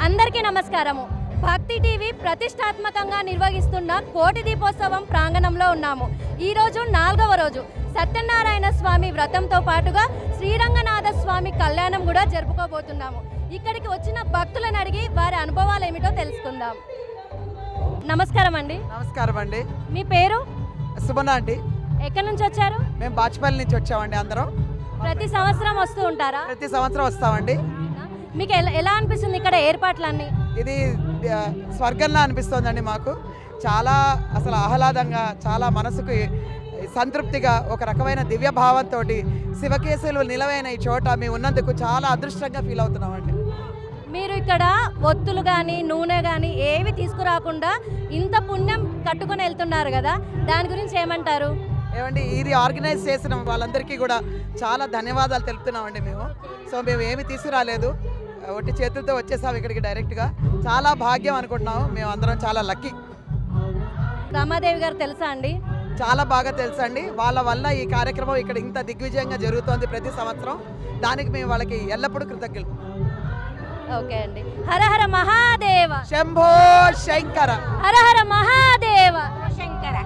అందరికీ నమస్కారము. భక్తి టీవీ ప్రతిష్టాత్మకంగా నిర్వహిస్తున్న కోటి దీపోత్సవం ప్రాంగణంలో ఉన్నాము. ఈరోజు 4వ రోజు సత్యనారాయణ స్వామి వ్రతంతో పాటుగా శ్రీరంగనాథ స్వామి కళ్యాణం కూడా జరుపుకోబోతున్నాము. ఇక్కడికి వచ్చిన భక్తులను అడిగి వారి అనుభవాలు ఏమిటో తెలుసుకుందాం. నమస్కారం అండి. నమస్కారం అండి. మీ పేరు? సుమన అండి. ఎక్కడి నుంచి వచ్చారు? మేము బాచుపల్లి నుంచి వచ్చామండి. అందరం ప్రతి సంవత్సరం వస్తూ ఉంటారా? ప్రతి సంవత్సరం వస్తామండి. మీకు ఎలా అనిపిస్తుంది ఇక్కడ ఏర్పాట్లన్నీ? ఇది స్వర్గంలా అనిపిస్తోందండి మాకు. చాలా అసలు ఆహ్లాదంగా, చాలా మనసుకు సంతృప్తిగా, ఒక రకమైన దివ్య భావంతో శివకేశులు నిలవైన ఈ చోట మేము ఉన్నందుకు చాలా అదృష్టంగా ఫీల్ అవుతున్నామండి. మీరు ఇక్కడ ఒత్తులు కానీ నూనె కానీ ఏవి తీసుకురాకుండా ఇంత పుణ్యం కట్టుకొని వెళ్తున్నారు కదా, దాని గురించి ఏమంటారు? ఏమండి, ఇది ఆర్గనైజ్ చేసిన వాళ్ళందరికీ కూడా చాలా ధన్యవాదాలు తెలుపుతున్నామండి మేము. సో మేము ఏమి తీసుకురాలేదు, ఒట్టి చేతులతో వచ్చేసాము ఇక్కడికి డైరెక్ట్గా. చాలా భాగ్యం అనుకుంటున్నాము మేము అందరం, చాలా లక్కీ. రమాదేవి గారు తెలుసా అండి? చాలా బాగా తెలుసండి. వాళ్ళ వల్ల ఈ కార్యక్రమం ఇక్కడ ఇంత దిగ్విజయంగా జరుగుతోంది ప్రతి సంవత్సరం. దానికి మేము వాళ్ళకి ఎల్లప్పుడూ కృతజ్ఞులు. ఓకే అండి. హర హర మహాదేవ. శంభో శంకర. హర హర మహాదేవ. శంకర.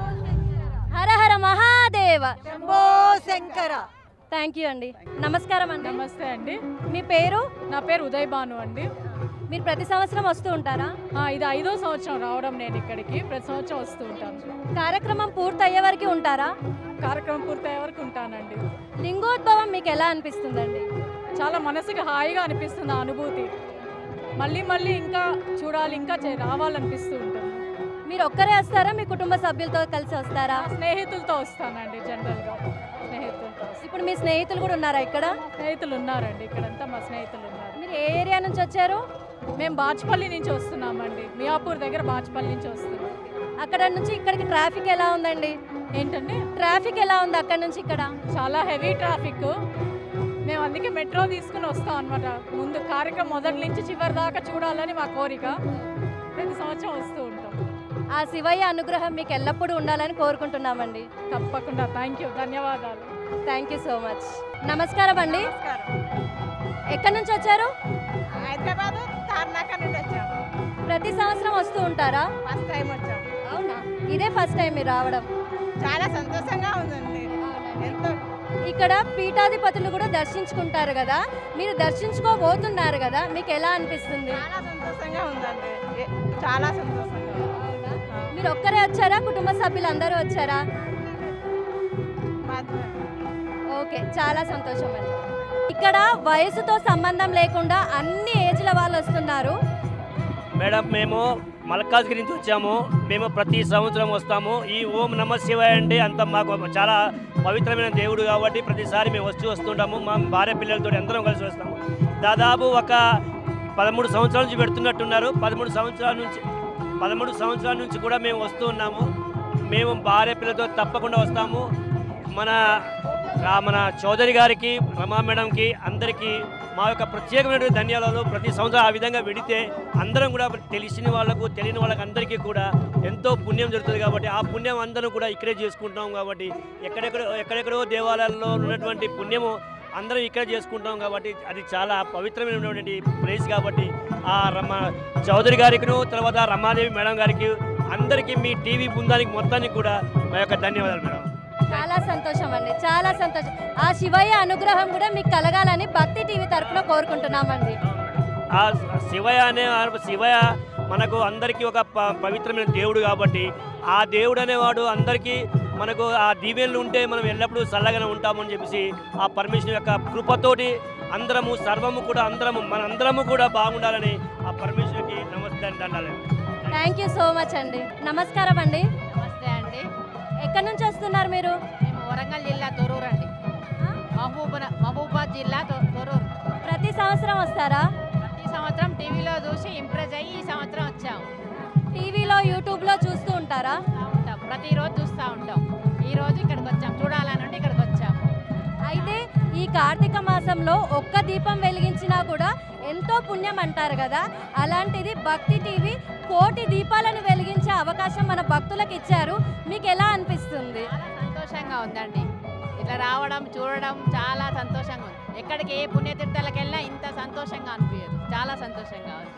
హర హర మహాదేవ. శంభో శంకర. థ్యాంక్ యూ అండి. నమస్కారం అండి. నమస్తే అండి. మీ పేరు? నా పేరు ఉదయ్ భాను అండి. మీరు ప్రతి సంవత్సరం వస్తూ ఉంటారా? ఇది 5వ సంవత్సరం రావడం నేను ఇక్కడికి. ప్రతి సంవత్సరం వస్తూ ఉంటాను. కార్యక్రమం పూర్తయ్యే వరకు ఉంటారా? కార్యక్రమం పూర్తయ్యే వరకు ఉంటానండి. లింగోద్భవం మీకు ఎలా అనిపిస్తుందండి? చాలా మనసుకి హాయిగా అనిపిస్తుంది ఆ అనుభూతి. మళ్ళీ మళ్ళీ ఇంకా చూడాలి, ఇంకా రావాలనిపిస్తూ ఉంటుంది. మీరు ఒక్కరే వస్తారా, మీ కుటుంబ సభ్యులతో కలిసి వస్తారా? స్నేహితులతో వస్తానండి. జనరల్గా స్నేహితులతో. ఇప్పుడు మీ స్నేహితులు కూడా ఉన్నారా ఇక్కడ? స్నేహితులు ఉన్నారండి, ఇక్కడంతా మా స్నేహితులు ఉన్నారు. మీరు ఏ ఏరియా నుంచి వచ్చారు? మేము బాచుపల్లి నుంచి వస్తున్నామండి. మియాపూర్ దగ్గర బాచుపల్లి నుంచి వస్తున్నాం. అక్కడ నుంచి ఇక్కడికి ట్రాఫిక్ ఎలా ఉందండి? ఏంటండి ట్రాఫిక్ ఎలా ఉంది అక్కడ నుంచి ఇక్కడ? చాలా హెవీ ట్రాఫిక్. మేము అందుకే మెట్రో తీసుకుని వస్తాం అనమాట. ముందు కార్యక్రమం మొదటి నుంచి చివరి దాకా చూడాలని మా కోరిక. ప్రతి సంవత్సరం వస్తూ ఉంటాం. ఆ శివయ్య అనుగ్రహం మీకు ఎల్లప్పుడూ ఉండాలని కోరుకుంటున్నామండి. తప్పకుండా. థ్యాంక్ యూ, ధన్యవాదాలు. Thank you so much. నమస్కారం అండి. ఎక్కడి నుంచి వచ్చారు? హైదరాబాద్ తార్నాక నుండి వచ్చాము. ప్రతి సంవత్సరం వస్తూ ఉంటారా? ఫస్ట్ టైం వచ్చాము. అవునా? ఇదే ఫస్ట్ టైం మీరు రావడం? చాలా సంతోషంగా ఉందండి. ఎంతో ఇక్కడ పీఠాధిపతులు కూడా దర్శించుకుంటారు కదా, మీరు దర్శించుకోబోతున్నారు కదా, మీకు ఎలా అనిపిస్తుంది? చాలా సంతోషంగా ఉందండి. చాలా సంతోషంగా ఉంది. అవునా? మీరు ఒక్కరే వచ్చారా, కుటుంబ సభ్యులు అందరూ వచ్చారా? ఓకే, చాలా సంతోషం అండి. ఇక్కడ వయసుతో సంబంధం లేకుండా అన్ని ఏజ్ల వాళ్ళు వస్తున్నారు. మేడం, మేము మల్కాజ్గిరి నుంచి వచ్చాము. మేము ప్రతి సంవత్సరం వస్తాము. ఈ ఓం నమ శివాయ అండి అంత మాకు చాలా పవిత్రమైన దేవుడు కాబట్టి ప్రతిసారి మేము వస్తుంటాము. మా భార్య పిల్లలతో అందరం కలిసి వస్తాము. దాదాపు ఒక 13 సంవత్సరాల నుంచి పెడుతున్నట్టున్నారు. 13 సంవత్సరాల నుంచి కూడా మేము వస్తూ ఉన్నాము. మేము భార్య పిల్లలతో తప్పకుండా వస్తాము. మన చౌదరి గారికి, రమా మేడంకి, అందరికీ మా యొక్క ప్రత్యేకమైనటువంటి ధన్యవాదాలు. ప్రతి సంవత్సరం ఆ విధంగా విడితే అందరం కూడా తెలిసిన వాళ్ళకు, తెలియని వాళ్ళకి అందరికీ కూడా ఎంతో పుణ్యం జరుగుతుంది కాబట్టి ఆ పుణ్యం అందరం కూడా ఇక్కడే చేసుకుంటాం. కాబట్టి ఎక్కడెక్కడో దేవాలయాల్లో ఉన్నటువంటి పుణ్యము అందరం ఇక్కడ చేసుకుంటాం కాబట్టి అది చాలా పవిత్రమైనటువంటి ప్లేస్. కాబట్టి ఆ చౌదరి గారికి, తర్వాత రమాదేవి మేడం గారికి, అందరికీ మీ టీవీ బృందానికి మొత్తానికి కూడా మా యొక్క ధన్యవాదాలు మేడం. చాలా సంతోషం అండి, చాలా సంతోషం. ఆ శివయ్య అనుగ్రహం కూడా మీకు కలగాలని భక్తి టీవీ తరఫున కోరుకుంటున్నామండి. ఆ శివయ్య మనకు అందరికీ ఒక పవిత్రమైన దేవుడు కాబట్టి ఆ దేవుడు అనేవాడు అందరికీ మనకు ఆ దీవెనలు ఉంటే మనం ఎల్లప్పుడూ చల్లగానే ఉంటామని చెప్పేసి ఆ పరమేశ్వరు యొక్క కృపతోటి అందరము సర్వము కూడా మనందరము కూడా బాగుండాలని ఆ పరమేశ్వరికి నమస్తే అంటాలి. థ్యాంక్ యూ సో మచ్ అండి. నమస్కారం అండి. నమస్తే అండి. ఎక్కడి నుంచి వస్తున్నారు మీరు? మేము వరంగల్ జిల్లా తొర్రూరు అండి. మహబూబాద్ జిల్లా తొర్రూరు. ప్రతి సంవత్సరం వస్తారా? ప్రతి సంవత్సరం టీవీలో చూసి ఇంప్రెస్ అయ్యి ఈ సంవత్సరం వచ్చాము. టీవీలో, యూట్యూబ్లో చూస్తూ ఉంటారా? ఉంటాం, ప్రతిరోజు చూస్తూ ఉంటాం. ఈరోజు ఇక్కడికి వచ్చాం, చూడాలనుండి ఇక్కడికి వచ్చాము. అయితే ఈ కార్తీక మాసంలో ఒక్క దీపం వెలిగించినా కూడా ఎంతో పుణ్యం అంటారు కదా, అలాంటిది భక్తి టీవీ కోటి దీపాలను వెలిగించే అవకాశం మన భక్తులకు ఇచ్చారు. మీకు ఎలా అనిపిస్తుంది? చాలా సంతోషంగా ఉందండి. ఇట్లా రావడం, చూడడం చాలా సంతోషంగా ఉంది. ఎక్కడికి ఏ పుణ్యతీర్థాలకు వెళ్ళినా ఇంత సంతోషంగా అనిపించదు. చాలా సంతోషంగా ఉంది.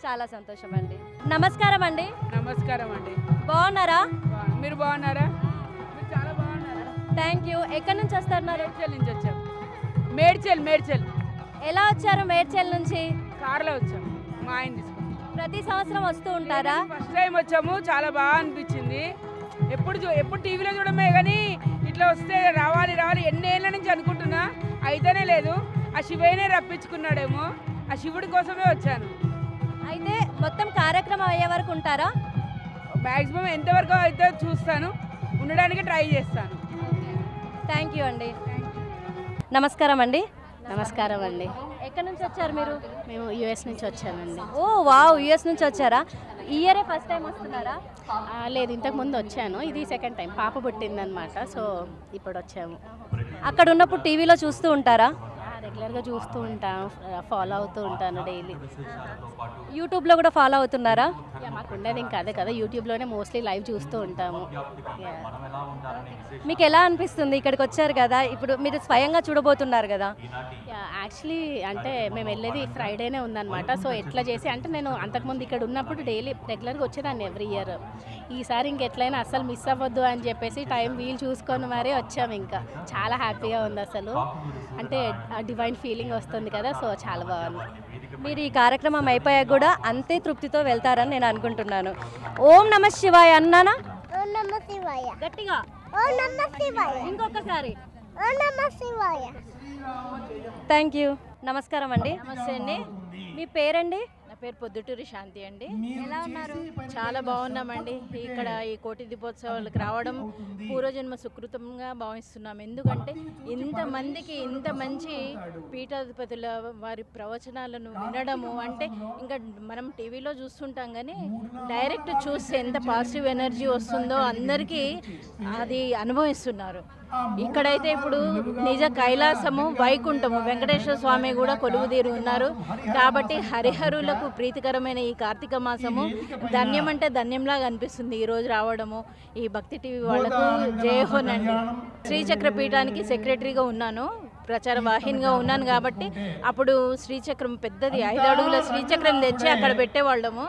చాలా సంతోషం అండి. నమస్కారం అండి. నమస్కారం అండి. బాగున్నారా? మీరు బాగున్నారా? మీరు చాలా బాగున్నారా? Thank you. ఎక్కడి నుంచి వస్తున్నారు? మేడ్చల్ నుంచి వచ్చాం. మేడ్చల్. ఎలా వచ్చారు మేడ్చల్ నుంచి? కార్లో వచ్చాం, మా ఆయన తీసుకుని. ప్రతి సంవత్సరం వస్తూ ఉంటారా? ఫస్ట్ టైం వచ్చాము, చాలా బాగా అనిపించింది. ఎప్పుడు టీవీలో చూడమే కానీ ఇట్లా వస్తే రావాలి ఎన్నేళ్ళ నుంచి అనుకుంటున్నా, అయితేనే లేదు. ఆ శివయ్యనే రప్పించుకున్నాడేమో, ఆ శివుడి కోసమే వచ్చాను. అయితే మొత్తం కార్యక్రమం అయ్యే వరకు ఉంటారా? మ్యాక్సిమం ఎంతవరకు అయితే చూస్తాను, ఉండడానికి ట్రై చేస్తాను. థ్యాంక్ యూ అండి. నమస్కారం అండి. నమస్కారం అండి. ఎక్కడి నుంచి వచ్చారు మీరు? మేము యుఎస్ నుంచి వచ్చామండి. ఓ వావ్, యుఎస్ నుంచి వచ్చారా? ఈ ఇయరే ఫస్ట్ టైం వస్తున్నారా? లేదు, ఇంతకు ముందు వచ్చాను, ఇది సెకండ్ టైం. పాప పుట్టిందనమాట, సో ఇప్పుడు వచ్చాము. అక్కడ ఉన్నప్పుడు టీవీలో చూస్తూ ఉంటారా? రెగ్యులర్గా చూస్తూ ఉంటాను, ఫాలో అవుతూ ఉంటాను డైలీ. యూట్యూబ్లో కూడా ఫాలో అవుతున్నారా? మాకు ఉండేది ఇంకా అదే కదా, యూట్యూబ్లోనే మోస్ట్లీ లైవ్ చూస్తూ ఉంటాము. మీకు ఎలా అనిపిస్తుంది? ఇక్కడికి వచ్చారు కదా, ఇప్పుడు మీరు స్వయంగా చూడబోతున్నారు కదా. యాక్చువల్లీ అంటే మేము వెళ్ళేది ఫ్రైడేనే ఉందన్నమాట. సో ఎట్లా చేసి అంటే నేను అంతకుముందు ఇక్కడ ఉన్నప్పుడు డైలీ రెగ్యులర్గా వచ్చేదాన్ని ఎవ్రీ ఇయర్. ఈసారి ఇంకెట్లయినా అస్సలు మిస్ అవ్వద్దు అని చెప్పేసి టైం వీలు చూసుకొని మరీ వచ్చాము. ఇంకా చాలా హ్యాపీగా ఉంది అసలు, అంటే డివైన్ ఫీలింగ్ వస్తుంది కదా, సో చాలా బాగుంది. మీరు ఈ కార్యక్రమం అయిపోయాక కూడా అంతే తృప్తితో వెళ్తారని నేను అనుకుంటున్నాను. ఓం నమ శివాయ అన్నానా? ఓం నమ శివాయ. గట్టిగా ఓం నమ శివాయ. ఇంకొకసారి ఓం నమ శివాయ. Thank you. నమస్కారం అండి. నమస్తే అండి. మీ పేరండి? నా పేరు పొద్దుటూరి శాంతి అండి. ఎలా ఉన్నారు? చాలా బాగున్నామండి. ఇక్కడ ఈ కోటి దీపోత్సవాలకు రావడం పూర్వజన్మ సుకృతంగా భావిస్తున్నాం. ఎందుకంటే ఇంతమందికి ఇంత మంచి పీఠాధిపతుల వారి ప్రవచనాలను వినడము అంటే ఇంకా మనం టీవీలో చూస్తుంటాం కానీ డైరెక్ట్ చూస్తే ఎంత పాజిటివ్ ఎనర్జీ వస్తుందో అందరికీ అది అనుభవిస్తున్నారు. ఇక్కడైతే ఇప్పుడు నిజ కైలాసము వైకుంఠము వెంకటేశ్వర స్వామి కూడా కొలువుదీరి ఉన్నారు. కాబట్టి హరిహరులకు ప్రీతికరమైన ఈ కార్తీక మాసము ధన్యం అంటే ధన్యంలాగా అనిపిస్తుంది ఈరోజు రావడము. ఈ భక్తి టీవీ వాళ్లకు జయహోనండి. శ్రీచక్ర పీఠానికి సెక్రటరీగా ఉన్నాను, ప్రచార వాహినిగా ఉన్నాను. కాబట్టి అప్పుడు శ్రీచక్రం పెద్దది 5 అడుగుల శ్రీచక్రం తెచ్చి అక్కడ పెట్టేవాళ్ళము.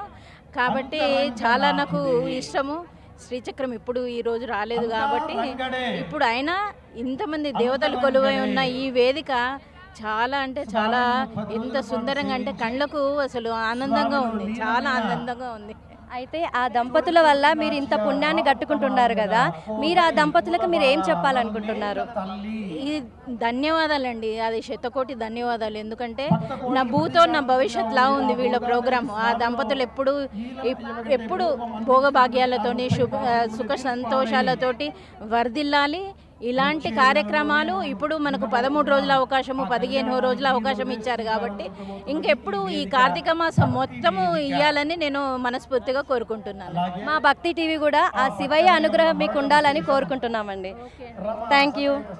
కాబట్టి చాలా నాకు ఇష్టము. శ్రీచక్రం ఇప్పుడు ఈరోజు రాలేదు కాబట్టి ఇప్పుడు అయినా ఇంతమంది దేవతలు కొలువై ఉన్న ఈ వేదిక చాలా అంటే చాలా ఎంత సుందరంగా అంటే కళ్ళకు అసలు ఆనందంగా ఉంది, చాలా ఆనందంగా ఉంది. అయితే ఆ దంపతుల వల్ల మీరు ఇంత పుణ్యాన్ని కట్టుకుంటున్నారు కదా, మీరు ఆ దంపతులకు మీరు ఏం చెప్పాలనుకుంటున్నారు? ఇది ధన్యవాదాలండి, అది శతకోటి ధన్యవాదాలు. ఎందుకంటే నా భూతో నా భవిష్యత్ లా ఉంది వీళ్ళ ప్రోగ్రామ్. ఆ దంపతులు ఎప్పుడు భోగభాగ్యాలతోని సుఖ సంతోషాలతోటి వర్ధిల్లాలి. ఇలాంటి కార్యక్రమాలు ఇప్పుడు మనకు 13 రోజుల అవకాశము, 15 రోజుల అవకాశం ఇచ్చారు. కాబట్టి ఇంకెప్పుడు ఈ కార్తీక మాసం మొత్తము ఇవ్వాలని నేను మనస్ఫూర్తిగా కోరుకుంటున్నాను. మా భక్తి టీవీ కూడా ఆ శివయ్య అనుగ్రహం మీకు ఉండాలని కోరుకుంటున్నామండి. Thank you.